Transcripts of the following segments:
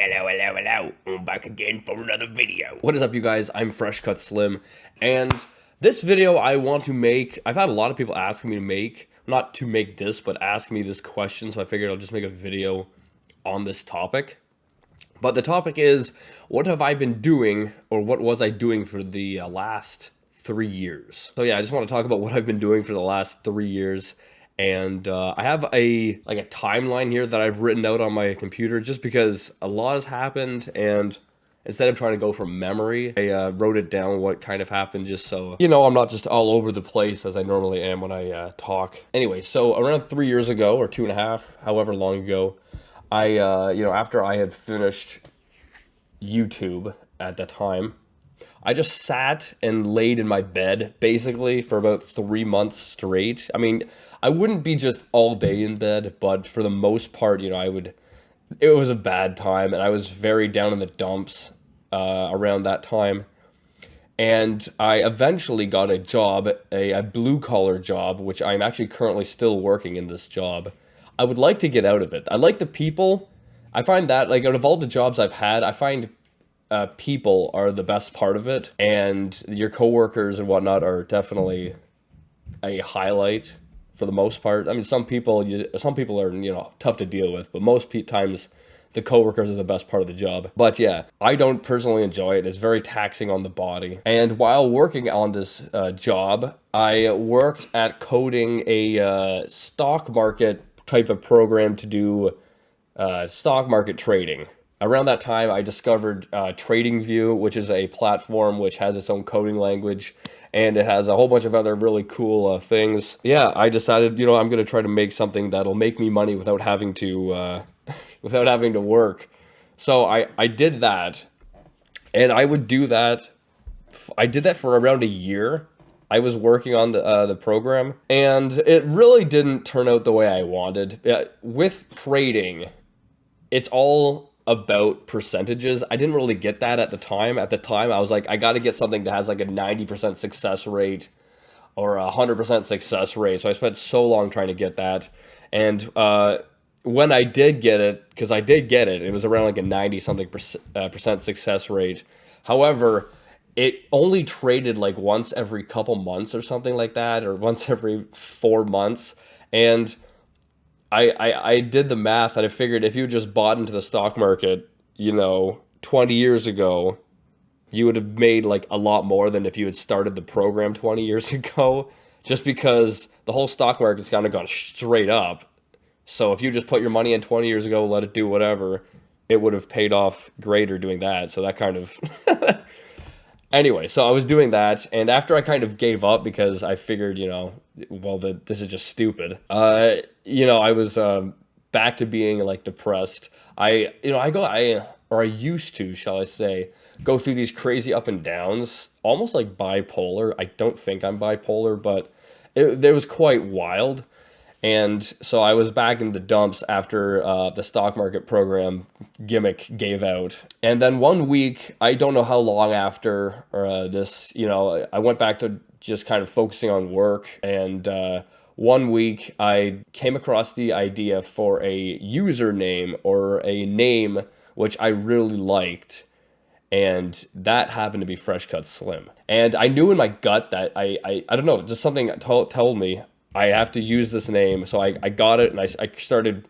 Hello, hello, hello. I'm back again for another video. What is up, you guys? I'm Fresh Cut Slim, and this video I want to make, I've had a lot of people asking me to make, not to make this, but ask me this question, so I figured I'll just make a video on this topic. But the topic is, what have I been doing, or what was I doing for the last 3 years? So yeah, I just want to talk about what I've been doing for the last 3 years. And I have a timeline here that I've written out on my computer just because a lot has happened, and instead of trying to go from memory, I wrote it down what kind of happened just so, you know, I'm not just all over the place as I normally am when I talk. Anyway, so around 3 years ago, or 2.5, however long ago, I, after I had finished YouTube at the time, I just sat and laid in my bed basically for about 3 months straight. I mean, I wouldn't be just all day in bed, but for the most part, it was a bad time, and I was very down in the dumps around that time. And I eventually got a job, a blue collar job, which I'm actually currently still working in this job. I would like to get out of it. I like the people. I find that, like, out of all the jobs I've had, I find people are the best part of it, and your coworkers and whatnot are definitely a highlight for the most part. I mean, some people are, tough to deal with, but most times the coworkers are the best part of the job. But yeah, I don't personally enjoy it. It's very taxing on the body. And while working on this job, I worked at coding a stock market type of program to do stock market trading. Around that time, I discovered TradingView, which is a platform which has its own coding language, and it has a whole bunch of other really cool things. Yeah, I decided, I'm going to try to make something that'll make me money without having to without having to work. So I did that, and I would do that. I did that for around a year. I was working on the program, and it really didn't turn out the way I wanted. With trading, it's all about percentages. I didn't really get that at the time. At the time, I was like, I got to get something that has like a 90% success rate or a 100% success rate. So I spent so long trying to get that. And when I did get it, because I did get it, it was around like a 90 something percent success rate. However, it only traded like once every couple months or something like that, or once every 4 months. And I did the math, and I figured if you just bought into the stock market, 20 years ago, you would have made like a lot more than if you had started the program 20 years ago, just because the whole stock market's kind of gone straight up. So if you just put your money in 20 years ago, let it do whatever, it would have paid off greater doing that. So that kind of Anyway, so I was doing that, and after I kind of gave up because I figured, this is just stupid. I was back to being like depressed. I used to, shall I say, go through these crazy up and downs, almost like bipolar. I don't think I'm bipolar, but it was quite wild. And so I was back in the dumps after the stock market program gimmick gave out. And then one week, I don't know how long after this, I went back to just kind of focusing on work. And one week, I came across the idea for a username or a name which I really liked. And that happened to be Fresh Cut Slim. And I knew in my gut that I don't know, just something told me I have to use this name. So I got it, and I started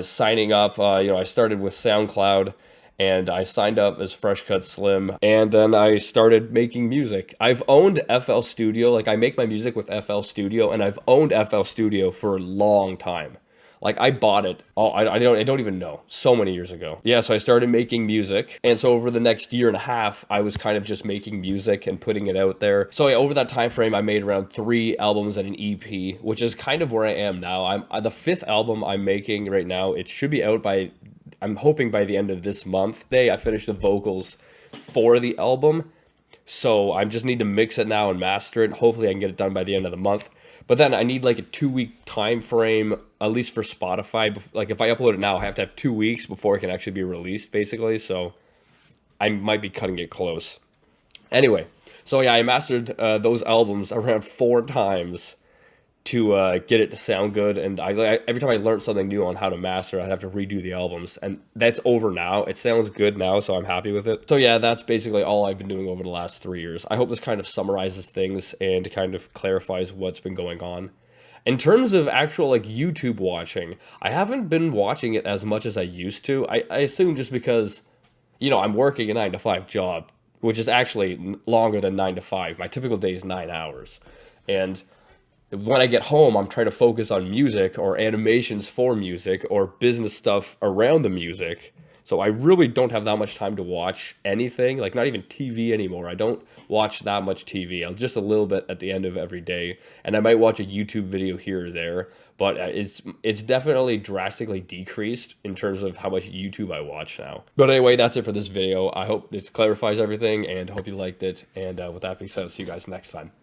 signing up. I started with SoundCloud, and I signed up as Fresh Cut Slim, and then I started making music. I've owned FL Studio. Like, I make my music with FL Studio, and I've owned FL Studio for a long time. Like, I bought it, I don't even know, so many years ago. Yeah, so I started making music, and so over the next year and a half, I was kind of just making music and putting it out there. So over that time frame, I made around 3 albums and an EP, which is kind of where I am now. I'm the 5th album I'm making right now. It should be out I'm hoping by the end of this month. Today, I finished the vocals for the album, so I just need to mix it now and master it. Hopefully, I can get it done by the end of the month. But then I need like a 2-week time frame, at least for Spotify. Like, if I upload it now, I have to have 2 weeks before it can actually be released, basically. So I might be cutting it close. Anyway, so yeah, I mastered those albums around 4 times. get it to sound good. And every time I learned something new on how to master, I'd have to redo the albums, and that's over now. It sounds good now, so I'm happy with it. So yeah, that's basically all I've been doing over the last 3 years. I hope this kind of summarizes things and kind of clarifies what's been going on. In terms of actual like YouTube watching, I haven't been watching it as much as I used to. I assume just because, I'm working a 9 to 5 job, which is actually longer than 9 to 5. My typical day is 9 hours. And when I get home, I'm trying to focus on music or animations for music or business stuff around the music. So I really don't have that much time to watch anything, like not even TV anymore. I don't watch that much TV. I'll just a little bit at the end of every day, and I might watch a YouTube video here or there, but it's definitely drastically decreased in terms of how much YouTube I watch now. But anyway, that's it for this video. I hope this clarifies everything, and hope you liked it. And with that being said, I'll see you guys next time.